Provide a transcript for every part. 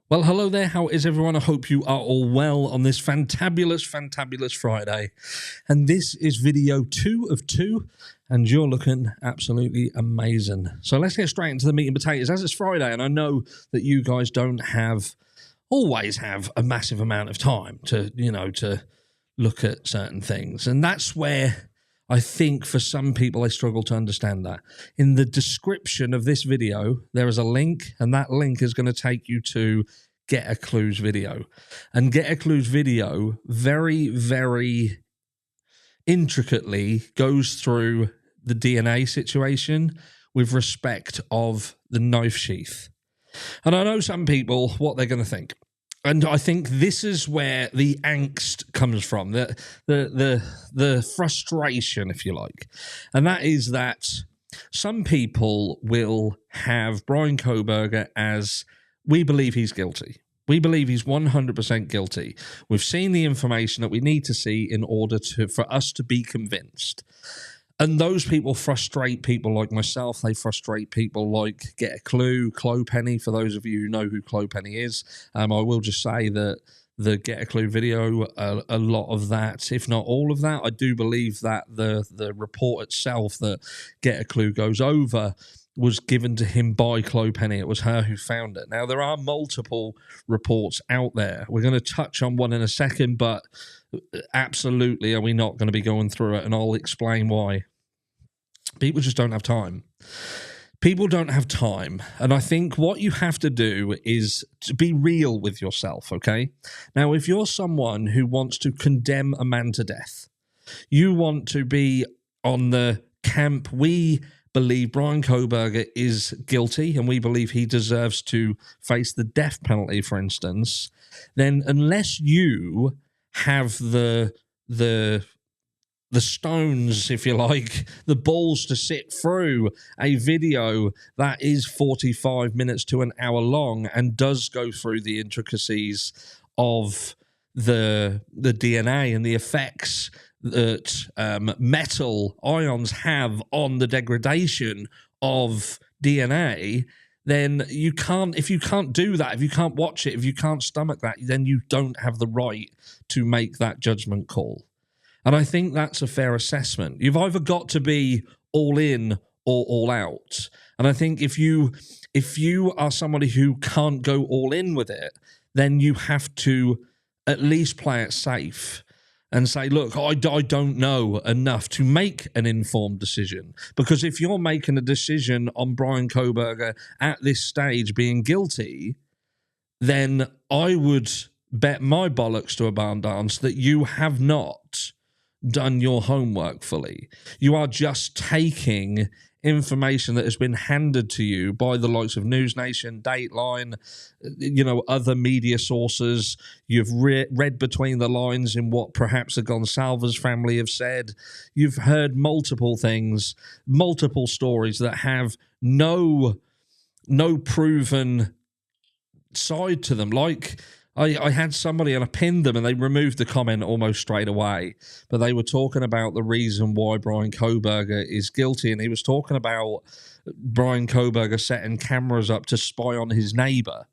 Well, hello there. How is everyone? I hope you are all well on this fantabulous Friday. And this is video 2 of 2, and you're looking absolutely amazing. So let's get straight into the meat and potatoes. As it's Friday, and I know that you guys don't always have a massive amount of time to look at certain things. And that's where I think for some people, they struggle to understand that. In the description of this video, there is a link, and that link is going to take you to Get a Clue's video. And Get a Clue's video very, very intricately goes through the DNA situation with respect of the knife sheath. And I know some people, what they're going to think. And I think this is where the angst comes from, the frustration, if you like. And that is that some people will have Bryan Kohberger as, we believe he's guilty. We believe he's 100% guilty. We've seen the information that we need to see in order for us to be convinced. And those people frustrate people like myself. They frustrate people like Get a Clue, CLOPENNY, for those of you who know who CLOPENNY is. I will just say that the Get a Clue video, a lot of that, if not all of that, I do believe that the report itself that Get a Clue goes over was given to him by CLOPENNY. It was her who found it. Now, there are multiple reports out there. We're going to touch on one in a second, but absolutely are we not going to be going through it, and I'll explain why. People just don't have time. People don't have time, and I think what you have to do is to be real with yourself, okay? Now, if you're someone who wants to condemn a man to death, you want to be on the camp, we believe Bryan Kohberger is guilty and we believe he deserves to face the death penalty, for instance, then unless you have the stones, if you like, the balls to sit through a video that is 45 minutes to an hour long and does go through the intricacies of the DNA and the effects that metal ions have on the degradation of DNA, then you can't, if you can't do that, if you can't watch it, if you can't stomach that, then you don't have the right to make that judgment call. And I think that's a fair assessment. You've either got to be all in or all out. And I think if you are somebody who can't go all in with it, then you have to at least play it safe and say, look, I don't know enough to make an informed decision. Because if you're making a decision on Bryan Kohberger at this stage being guilty, then I would bet my bollocks to a barn dance that you have not done your homework fully. You are just taking information that has been handed to you by the likes of News Nation, Dateline, other media sources. You've read between the lines in what perhaps the Gonsalves family have said. You've heard multiple things, multiple stories that have no proven side to them. Like, I had somebody and I pinned them and they removed the comment almost straight away. But they were talking about the reason why Bryan Kohberger is guilty. And he was talking about Bryan Kohberger setting cameras up to spy on his neighbor.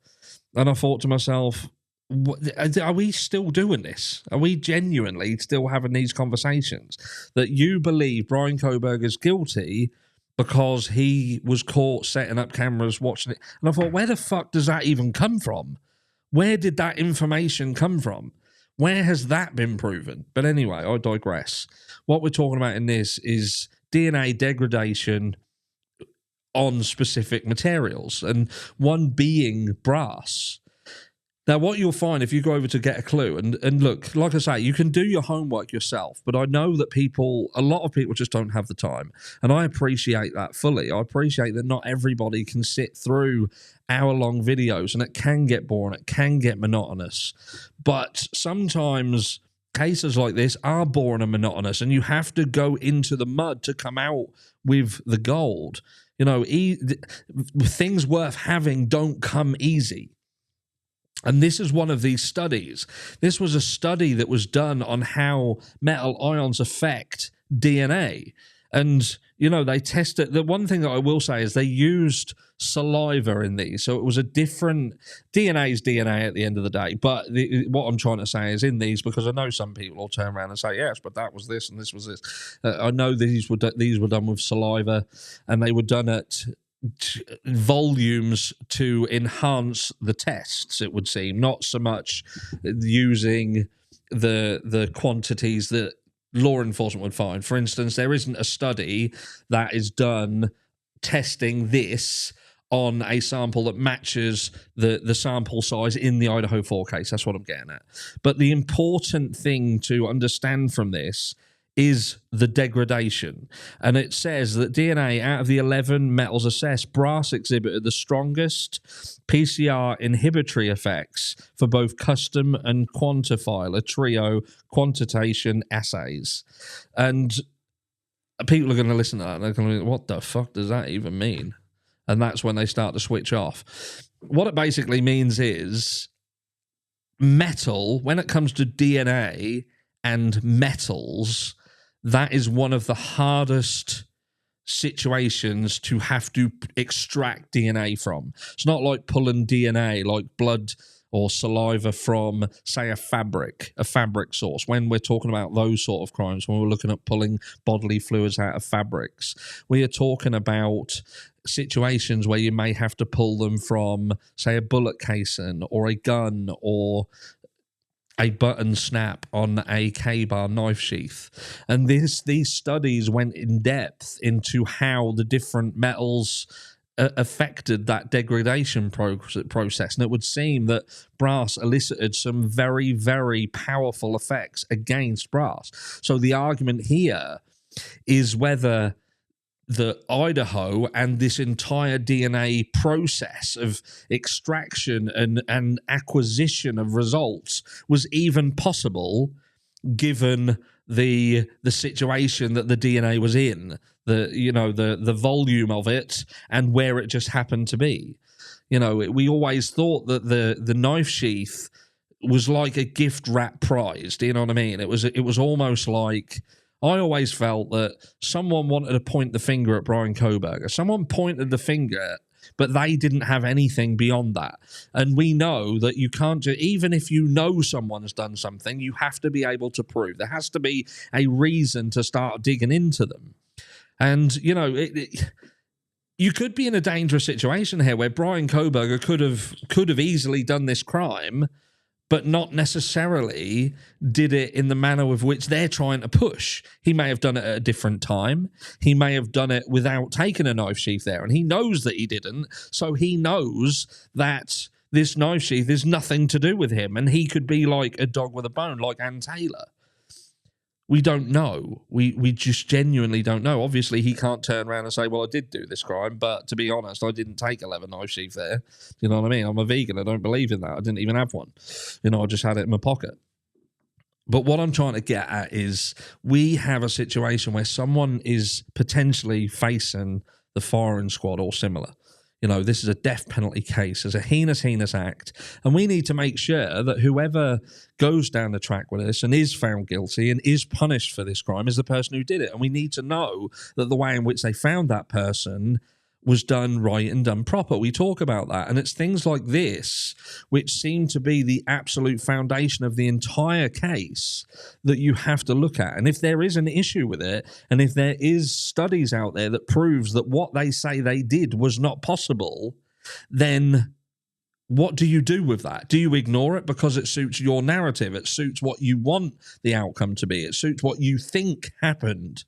And I thought to myself, are we still doing this? Are we genuinely still having these conversations? That you believe Bryan Kohberger is guilty because he was caught setting up cameras, watching it. And I thought, where the fuck does that even come from? Where did that information come from? Where has that been proven? But anyway, I digress. What we're talking about in this is DNA degradation on specific materials, and one being brass. Now, what you'll find if you go over to Get a Clue, and look, like I say, you can do your homework yourself, but I know that a lot of people just don't have the time, and I appreciate that fully. I appreciate that not everybody can sit through hour-long videos, and it can get boring, it can get monotonous, but sometimes cases like this are boring and monotonous, and you have to go into the mud to come out with the gold. Things worth having don't come easy. And this is one of these studies. This was a study that was done on how metal ions affect DNA. And they tested. The one thing that I will say is they used saliva in these, so it was a different DNA is DNA at the end of the day. But what I'm trying to say is in these, because I know some people will turn around and say, yes, but that was this and this was this. I know these were done with saliva, and they were done at volumes to enhance the tests, it would seem, not so much using the quantities that law enforcement would find. For instance, there isn't a study that is done testing this on a sample that matches the sample size in the Idaho 4 case. That's what I'm getting at. But the important thing to understand from this is the degradation. And it says that DNA, out of the 11 metals assessed, brass exhibited the strongest PCR inhibitory effects for both custom and quantifiler trio quantitation assays. And people are going to listen to that and they're going to be, what the fuck does that even mean? And that's when they start to switch off. What it basically means is metal, when it comes to DNA and metals, that is one of the hardest situations to have to extract DNA from. It's not like pulling DNA, like blood or saliva from, say, a fabric source. When we're talking about those sort of crimes, when we're looking at pulling bodily fluids out of fabrics, we are talking about situations where you may have to pull them from, say, a bullet casing or a gun or a button snap on a K-bar knife sheath. And these studies went in depth into how the different metals affected that degradation process. And it would seem that brass elicited some very, very powerful effects against brass. So the argument here is whether the Idaho and this entire DNA process of extraction and acquisition of results was even possible given the situation that the DNA was in, the volume of it and where it just happened to be. We always thought that the knife sheath was like a gift wrap prize. Do you know what I mean? It was almost like, I always felt that someone wanted to point the finger at Brian Kohberger. Someone pointed the finger, but they didn't have anything beyond that. And we know that you can't even if you know someone's done something, you have to be able to prove. There has to be a reason to start digging into them. And, you could be in a dangerous situation here where Brian Kohberger could have easily done this crime, but not necessarily did it in the manner with which they're trying to push. He may have done it at a different time. He may have done it without taking a knife sheath there, and he knows that he didn't, so he knows that this knife sheath is nothing to do with him, and he could be like a dog with a bone, like Ann Taylor. We don't know. We just genuinely don't know. Obviously, he can't turn around and say, well, I did do this crime, but to be honest, I didn't take a leather knife sheath there. You know what I mean? I'm a vegan. I don't believe in that. I didn't even have one. I just had it in my pocket. But what I'm trying to get at is we have a situation where someone is potentially facing the firing squad or similar. This is a death penalty case. It's a heinous act. And we need to make sure that whoever goes down the track with this and is found guilty and is punished for this crime is the person who did it. And we need to know that the way in which they found that person was done right and done proper. We talk about that. And it's things like this which seem to be the absolute foundation of the entire case that you have to look at. And if there is an issue with it, and if there is studies out there that proves that what they say they did was not possible, then what do you do with that? Do you ignore it because it suits your narrative? It suits what you want the outcome to be. It suits what you think happened.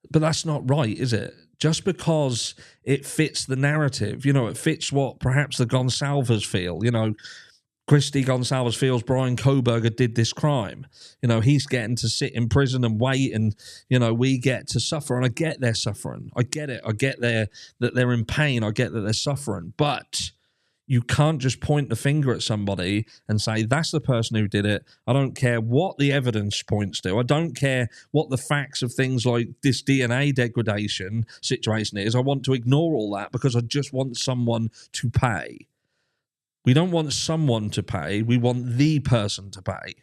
But that's not right, is it? Just because it fits the narrative, it fits what perhaps the Gonsalves feel. Christy Gonsalves feels Brian Kohberger did this crime. He's getting to sit in prison and wait, and, we get to suffer. And I get they're suffering. I get it. I get that they're in pain. I get that they're suffering. But you can't just point the finger at somebody and say, that's the person who did it. I don't care what the evidence points to. I don't care what the facts of things like this DNA degradation situation is. I want to ignore all that because I just want someone to pay. We don't want someone to pay. We want the person to pay.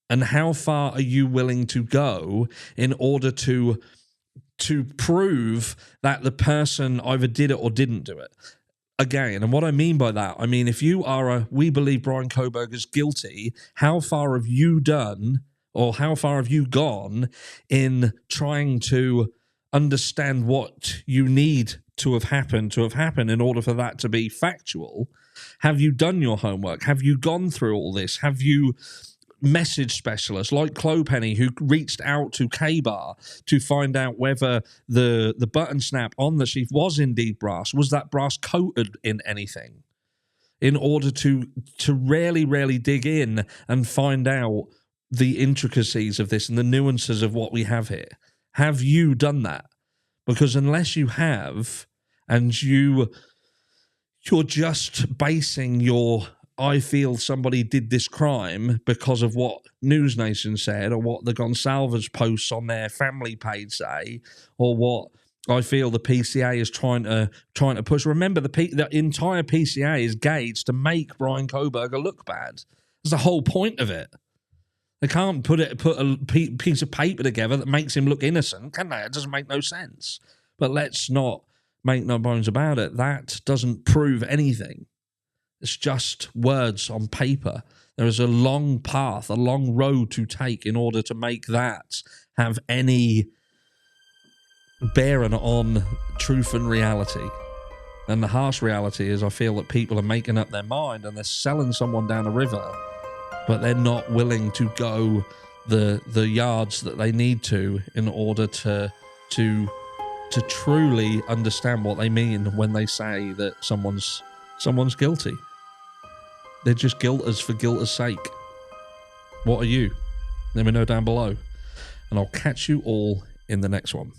And how far are you willing to go in order to to prove that the person either did it or didn't do it. Again, and what I mean by that, I mean, if you are we believe Brian Koberger is guilty, how far have you done, or how far have you gone in trying to understand what you need to have happened in order for that to be factual? Have you done your homework? Have you gone through all this? Have you message specialists like CLOPENNY who reached out to K-Bar to find out whether the button snap on the sheath was indeed brass? Was that brass coated in anything? In order to really dig in and find out the intricacies of this and the nuances of what we have here. Have you done that? Because unless you have, and you're just basing your I feel somebody did this crime because of what News Nation said, or what the Gonsalves posts on their family page say, or what I feel the PCA is trying to push. Remember, the entire PCA is gauged to make Brian Koberger look bad. That's the whole point of it. They can't put a piece of paper together that makes him look innocent, can they? It doesn't make no sense. But let's not make no bones about it. That doesn't prove anything. It's just words on paper. There is a long path, a long road to take in order to make that have any bearing on truth and reality. And the harsh reality is I feel that people are making up their mind and they're selling someone down a river, but they're not willing to go the yards that they need to in order to truly understand what they mean when they say that someone's guilty. They're just guilters for guilt's sake. What are you? Let me know down below. And I'll catch you all in the next one.